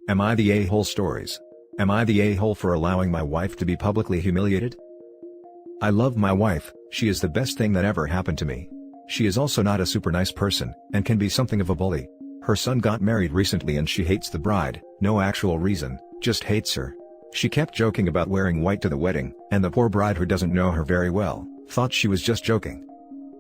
Am I the a-hole stories? Am I the a-hole for allowing my wife to be publicly humiliated? I love my wife, she is the best thing that ever happened to me. She is also not a super nice person, and can be something of a bully. Her son got married recently and she hates the bride, no actual reason, just hates her. She kept joking about wearing white to the wedding, and the poor bride, who doesn't know her very well, thought she was just joking.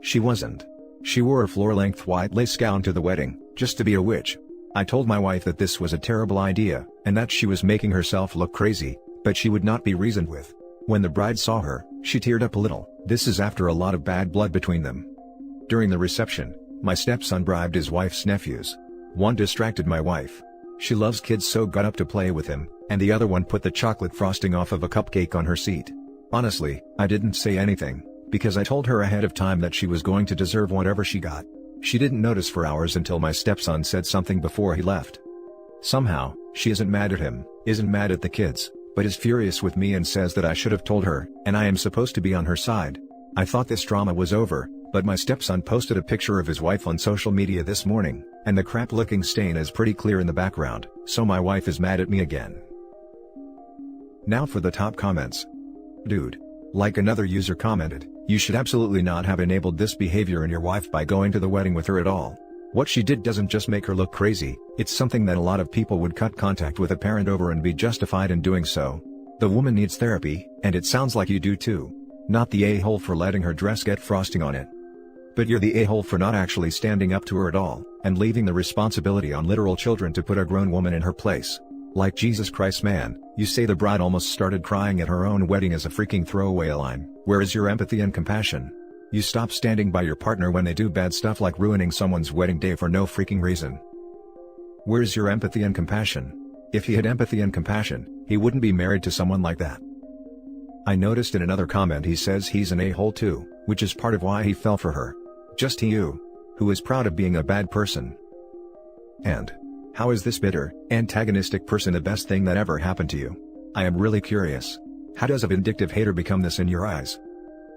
She wasn't. She wore a floor-length white lace gown to the wedding, just to be a witch. I told my wife that this was a terrible idea, and that she was making herself look crazy, but she would not be reasoned with. When the bride saw her, she teared up a little. This is after a lot of bad blood between them. During the reception, my stepson bribed his wife's nephews. One distracted my wife. She loves kids, so got up to play with him, and the other one put the chocolate frosting off of a cupcake on her seat. Honestly, I didn't say anything, because I told her ahead of time that she was going to deserve whatever she got. She didn't notice for hours until my stepson said something before he left. Somehow, she isn't mad at him, isn't mad at the kids, but is furious with me and says that I should have told her, and I am supposed to be on her side. I thought this drama was over, but my stepson posted a picture of his wife on social media this morning, and the crap-looking stain is pretty clear in the background, so my wife is mad at me again. Now for the top comments. Dude. Like another user commented, you should absolutely not have enabled this behavior in your wife by going to the wedding with her at all. What she did doesn't just make her look crazy, it's something that a lot of people would cut contact with a parent over and be justified in doing so. The woman needs therapy, and it sounds like you do too. Not the a-hole for letting her dress get frosting on it. But you're the a-hole for not actually standing up to her at all, and leaving the responsibility on literal children to put a grown woman in her place. Like Jesus Christ, man, you say the bride almost started crying at her own wedding as a freaking throwaway line. Where is your empathy and compassion? You stop standing by your partner when they do bad stuff like ruining someone's wedding day for no freaking reason. Where's your empathy and compassion? If he had empathy and compassion, he wouldn't be married to someone like that. I noticed in another comment he says he's an a-hole too, which is part of why he fell for her. Just he who is proud of being a bad person. And how is this bitter, antagonistic person the best thing that ever happened to you? I am really curious. How does a vindictive hater become this in your eyes?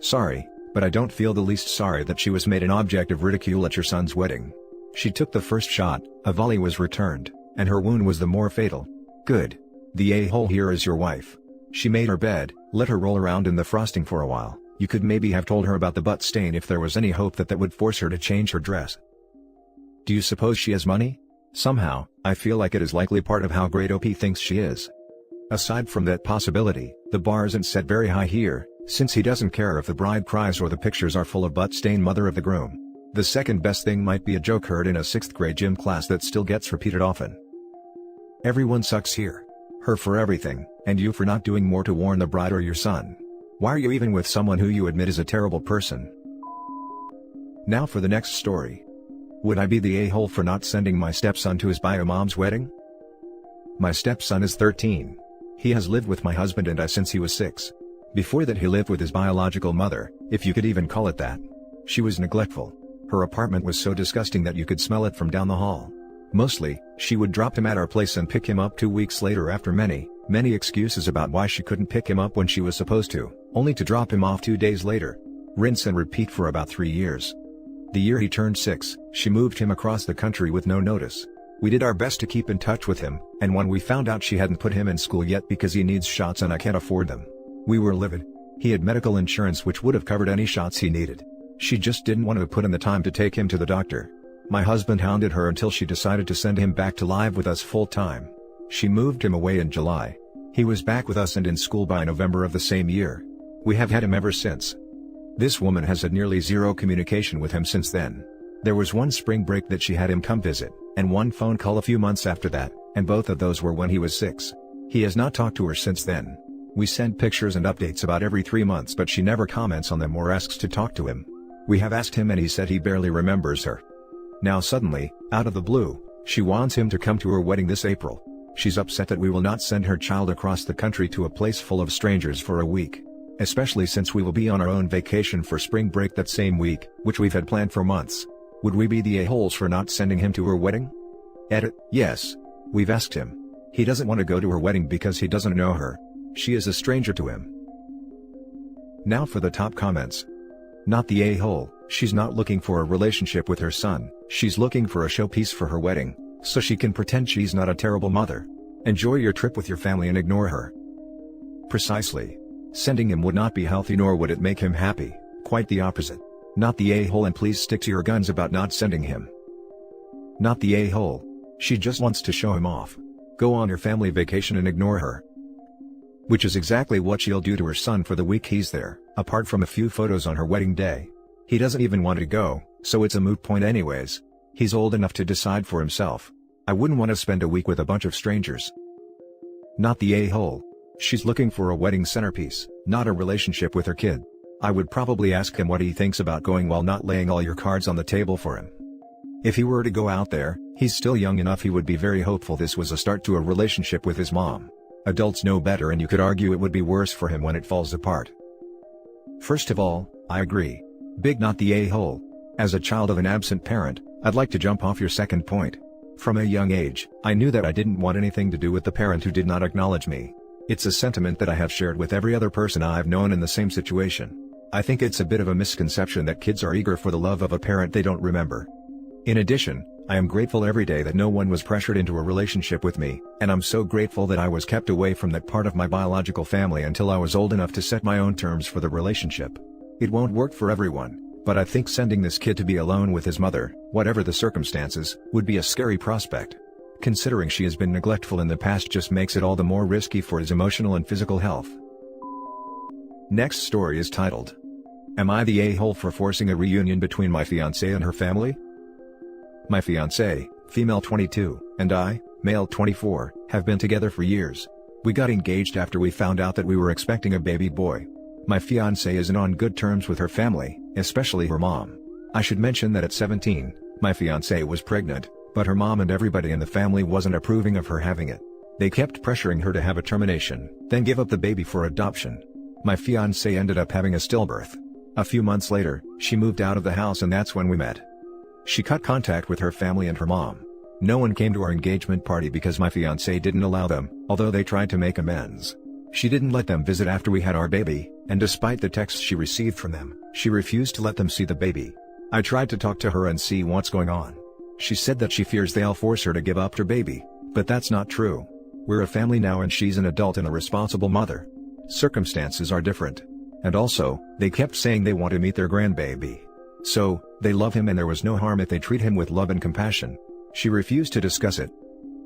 Sorry, but I don't feel the least sorry that she was made an object of ridicule at your son's wedding. She took the first shot, a volley was returned, and her wound was the more fatal. Good. The a-hole here is your wife. She made her bed, let her roll around in the frosting for a while. You could maybe have told her about the butt stain if there was any hope that would force her to change her dress. Do you suppose she has money? Somehow, I feel like it is likely part of how great OP thinks she is. Aside from that possibility, the bar isn't set very high here, since he doesn't care if the bride cries or the pictures are full of butt-stained mother of the groom. The second best thing might be a joke heard in a 6th grade gym class that still gets repeated often. Everyone sucks here. Her for everything, and you for not doing more to warn the bride or your son. Why are you even with someone who you admit is a terrible person? Now for the next story. Would I be the a-hole for not sending my stepson to his bio mom's wedding? My stepson is 13. He has lived with my husband and I since he was 6. Before that he lived with his biological mother, if you could even call it that. She was neglectful. Her apartment was so disgusting that you could smell it from down the hall. Mostly, she would drop him at our place and pick him up 2 weeks later after many excuses about why she couldn't pick him up when she was supposed to, only to drop him off 2 days later. Rinse and repeat for about 3 years. The year he turned 6, she moved him across the country with no notice. We did our best to keep in touch with him, and when we found out she hadn't put him in school yet because he needs shots and I can't afford them, we were livid. He had medical insurance which would have covered any shots he needed. She just didn't want to put in the time to take him to the doctor. My husband hounded her until she decided to send him back to live with us full time. She moved him away in July. He was back with us and in school by November of the same year. We have had him ever since. This woman has had nearly zero communication with him since then. There was one spring break that she had him come visit, and one phone call a few months after that, and both of those were when he was 6. He has not talked to her since then. We send pictures and updates about every 3 months but she never comments on them or asks to talk to him. We have asked him and he said he barely remembers her. Now suddenly, out of the blue, she wants him to come to her wedding this April. She's upset that we will not send her child across the country to a place full of strangers for a week. Especially since we will be on our own vacation for spring break that same week, which we've had planned for months. Would we be the a-holes for not sending him to her wedding? Edit, yes. We've asked him. He doesn't want to go to her wedding because he doesn't know her. She is a stranger to him. Now for the top comments. Not the a-hole, she's not looking for a relationship with her son, she's looking for a showpiece for her wedding, so she can pretend she's not a terrible mother. Enjoy your trip with your family and ignore her. Precisely. Sending him would not be healthy, nor would it make him happy, quite the opposite. Not the a-hole, and please stick to your guns about not sending him. Not the a-hole. She just wants to show him off. Go on your family vacation and ignore her. Which is exactly what she'll do to her son for the week he's there, apart from a few photos on her wedding day. He doesn't even want to go, so it's a moot point anyways. He's old enough to decide for himself. I wouldn't want to spend a week with a bunch of strangers. Not the a-hole. She's looking for a wedding centerpiece, not a relationship with her kid. I would probably ask him what he thinks about going while not laying all your cards on the table for him. If he were to go out there, he's still young enough he would be very hopeful this was a start to a relationship with his mom. Adults know better, and you could argue it would be worse for him when it falls apart. First of all, I agree. Big not the a-hole. As a child of an absent parent, I'd like to jump off your second point. From a young age, I knew that I didn't want anything to do with the parent who did not acknowledge me. It's a sentiment that I have shared with every other person I've known in the same situation. I think it's a bit of a misconception that kids are eager for the love of a parent they don't remember. In addition, I am grateful every day that no one was pressured into a relationship with me, and I'm so grateful that I was kept away from that part of my biological family until I was old enough to set my own terms for the relationship. It won't work for everyone, but I think sending this kid to be alone with his mother, whatever the circumstances, would be a scary prospect. Considering she has been neglectful in the past just makes it all the more risky for his emotional and physical health. Next story is titled, Am I the a-hole for forcing a reunion between my fiancée and her family? My fiancée, female 22, and I, male 24, have been together for years. We got engaged after we found out that we were expecting a baby boy. My fiancée isn't on good terms with her family, especially her mom. I should mention that at 17, my fiancée was pregnant, but her mom and everybody in the family wasn't approving of her having it. They kept pressuring her to have a termination, then give up the baby for adoption. My fiancée ended up having a stillbirth. A few months later, she moved out of the house, and that's when we met. She cut contact with her family and her mom. No one came to our engagement party because my fiancé didn't allow them, although they tried to make amends. She didn't let them visit after we had our baby, and despite the texts she received from them, she refused to let them see the baby. I tried to talk to her and see what's going on. She said that she fears they'll force her to give up her baby, but that's not true. We're a family now, and she's an adult and a responsible mother. Circumstances are different. And also, they kept saying they want to meet their grandbaby. So, they love him and there was no harm if they treat him with love and compassion. She refused to discuss it.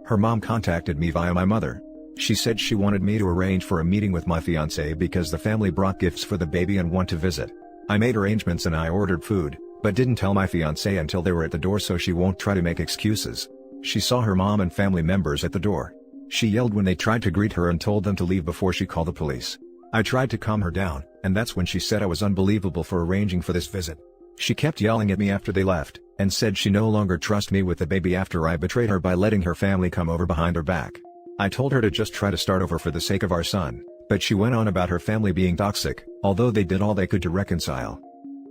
Her mom contacted me via my mother. She said she wanted me to arrange for a meeting with my fiancé because the family brought gifts for the baby and want to visit. I made arrangements and I ordered food, but didn't tell my fiancé until they were at the door so she won't try to make excuses. She saw her mom and family members at the door. She yelled when they tried to greet her and told them to leave before she called the police. I tried to calm her down, and that's when she said I was unbelievable for arranging for this visit. She kept yelling at me after they left, and said she no longer trusts me with the baby after I betrayed her by letting her family come over behind her back. I told her to just try to start over for the sake of our son, but she went on about her family being toxic, although they did all they could to reconcile.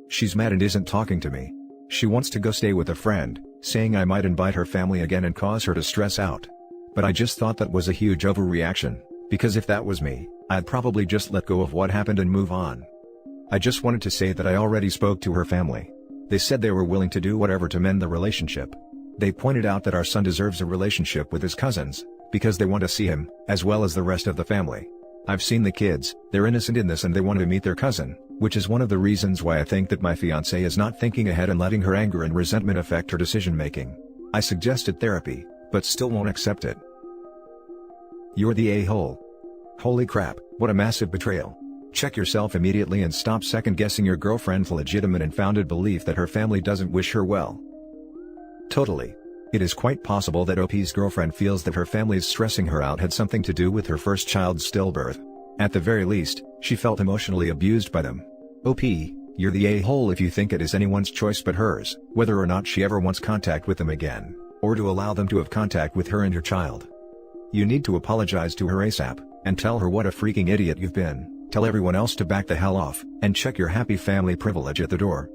She's mad and isn't talking to me. She wants to go stay with a friend, saying I might invite her family again and cause her to stress out. But I just thought that was a huge overreaction, because if that was me, I'd probably just let go of what happened and move on. I just wanted to say that I already spoke to her family. They said they were willing to do whatever to mend the relationship. They pointed out that our son deserves a relationship with his cousins, because they want to see him, as well as the rest of the family. I've seen the kids, they're innocent in this and they want to meet their cousin, which is one of the reasons why I think that my fiancé is not thinking ahead and letting her anger and resentment affect her decision-making. I suggested therapy, but still won't accept it. You're the a-hole. Holy crap, what a massive betrayal. Check yourself immediately and stop second-guessing your girlfriend's legitimate and founded belief that her family doesn't wish her well. Totally. It is quite possible that OP's girlfriend feels that her family's stressing her out had something to do with her first child's stillbirth. At the very least, she felt emotionally abused by them. OP, you're the a-hole if you think it is anyone's choice but hers, whether or not she ever wants contact with them again, or to allow them to have contact with her and her child. You need to apologize to her ASAP, and tell her what a freaking idiot you've been, tell everyone else to back the hell off, and check your happy family privilege at the door.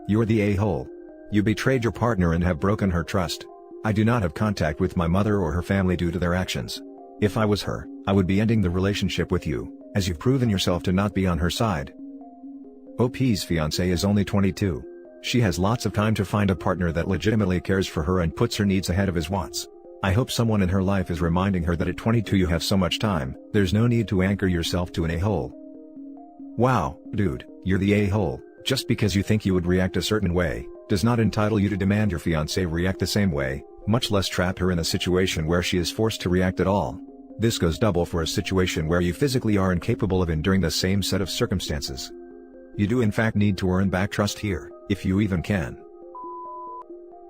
You're the a-hole. You betrayed your partner and have broken her trust. I do not have contact with my mother or her family due to their actions. If I was her, I would be ending the relationship with you, as you've proven yourself to not be on her side. OP's fiancé is only 22. She has lots of time to find a partner that legitimately cares for her and puts her needs ahead of his wants. I hope someone in her life is reminding her that at 22 you have so much time, there's no need to anchor yourself to an a-hole. Wow, dude, you're the a-hole. Just because you think you would react a certain way, does not entitle you to demand your fiancé react the same way, much less trap her in a situation where she is forced to react at all. This goes double for a situation where you physically are incapable of enduring the same set of circumstances. You do in fact need to earn back trust here, if you even can.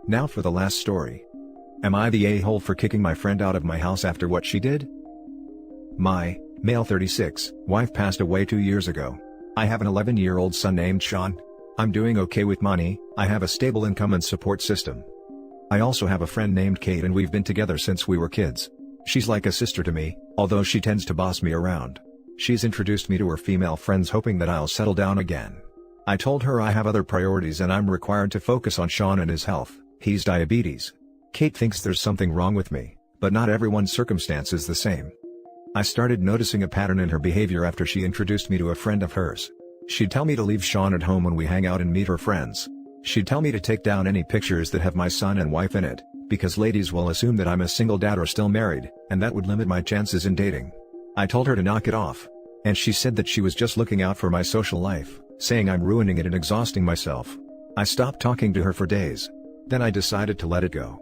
Now for the last story. Am I the a-hole for kicking my friend out of my house after what she did? My, male 36, wife passed away 2 years ago. I have an 11-year-old son named Sean. I'm doing okay with money, I have a stable income and support system. I also have a friend named Kate and we've been together since we were kids. She's like a sister to me, although she tends to boss me around. She's introduced me to her female friends hoping that I'll settle down again. I told her I have other priorities and I'm required to focus on Sean and his health. He's diabetes. Kate thinks there's something wrong with me, but not everyone's circumstance is the same. I started noticing a pattern in her behavior after she introduced me to a friend of hers. She'd tell me to leave Sean at home when we hang out and meet her friends. She'd tell me to take down any pictures that have my son and wife in it, because ladies will assume that I'm a single dad or still married, and that would limit my chances in dating. I told her to knock it off. And she said that she was just looking out for my social life, saying I'm ruining it and exhausting myself. I stopped talking to her for days. Then I decided to let it go.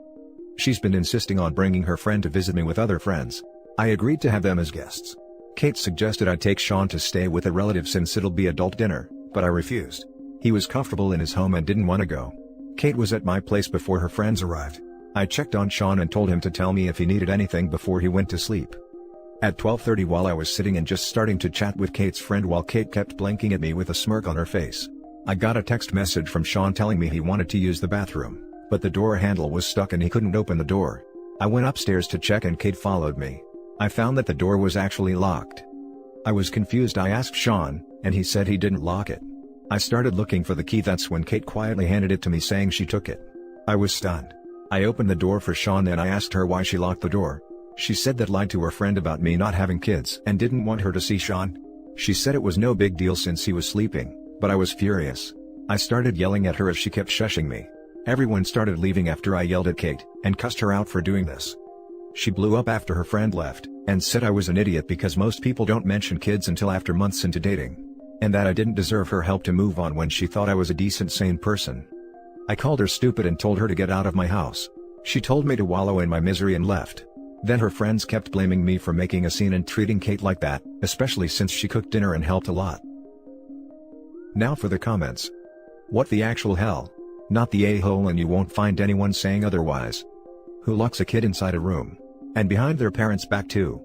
She's been insisting on bringing her friend to visit me with other friends. I agreed to have them as guests. Kate suggested I take Sean to stay with a relative since it'll be adult dinner, but I refused. He was comfortable in his home and didn't want to go. Kate was at my place before her friends arrived. I checked on Sean and told him to tell me if he needed anything before he went to sleep. At 12:30 while I was sitting and just starting to chat with Kate's friend while Kate kept blinking at me with a smirk on her face, I got a text message from Sean telling me he wanted to use the bathroom, but the door handle was stuck and he couldn't open the door. I went upstairs to check and Kate followed me. I found that the door was actually locked. I was confused. I asked Sean, and he said he didn't lock it. I started looking for the key. That's when Kate quietly handed it to me saying she took it. I was stunned. I opened the door for Sean and I asked her why she locked the door. She said that lied to her friend about me not having kids and didn't want her to see Sean. She said it was no big deal since he was sleeping, but I was furious. I started yelling at her as she kept shushing me. Everyone started leaving after I yelled at Kate, and cussed her out for doing this. She blew up after her friend left, and said I was an idiot because most people don't mention kids until after months into dating. And that I didn't deserve her help to move on when she thought I was a decent sane person. I called her stupid and told her to get out of my house. She told me to wallow in my misery and left. Then her friends kept blaming me for making a scene and treating Kate like that, especially since she cooked dinner and helped a lot. Now for the comments. What the actual hell? Not the a-hole, and you won't find anyone saying otherwise. Who locks a kid inside a room? And behind their parents' back too?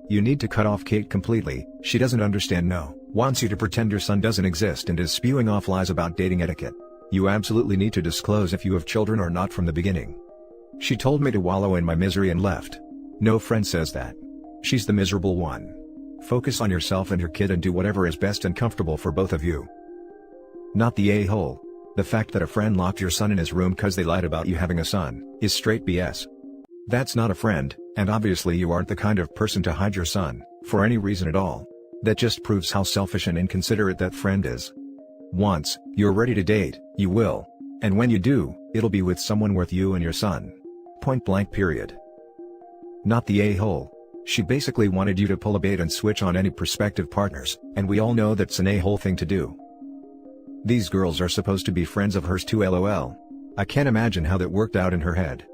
You need to cut off Kate completely. She doesn't understand. No, wants you to pretend your son doesn't exist and is spewing off lies about dating etiquette. You absolutely need to disclose if you have children or not from the beginning. She told me to wallow in my misery and left. No friend says that. She's the miserable one. Focus on yourself and your kid and do whatever is best and comfortable for both of you. Not the a-hole. The fact that a friend locked your son in his room cause they lied about you having a son, is straight BS. That's not a friend, and obviously you aren't the kind of person to hide your son, for any reason at all. That just proves how selfish and inconsiderate that friend is. Once you're ready to date, you will. And when you do, it'll be with someone worth you and your son. Point blank period. Not the a-hole. She basically wanted you to pull a bait and switch on any prospective partners, and we all know that's an a-hole thing to do. These girls are supposed to be friends of hers too, lol. I can't imagine how that worked out in her head.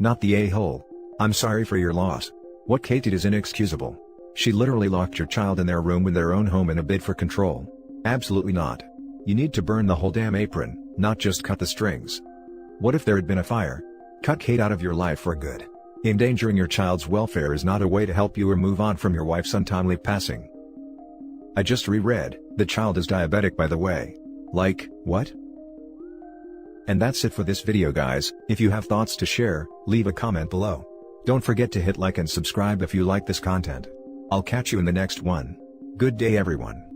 Not the a-hole. I'm sorry for your loss. What Kate did is inexcusable. She literally locked your child in their room in their own home in a bid for control. Absolutely not. You need to burn the whole damn apron, not just cut the strings. What if there had been a fire? Cut Kate out of your life for good. Endangering your child's welfare is not a way to help you or move on from your wife's untimely passing. I just reread, the child is diabetic by the way. Like, what? And that's it for this video guys. If you have thoughts to share, leave a comment below. Don't forget to hit like and subscribe if you like this content. I'll catch you in the next one. Good day everyone.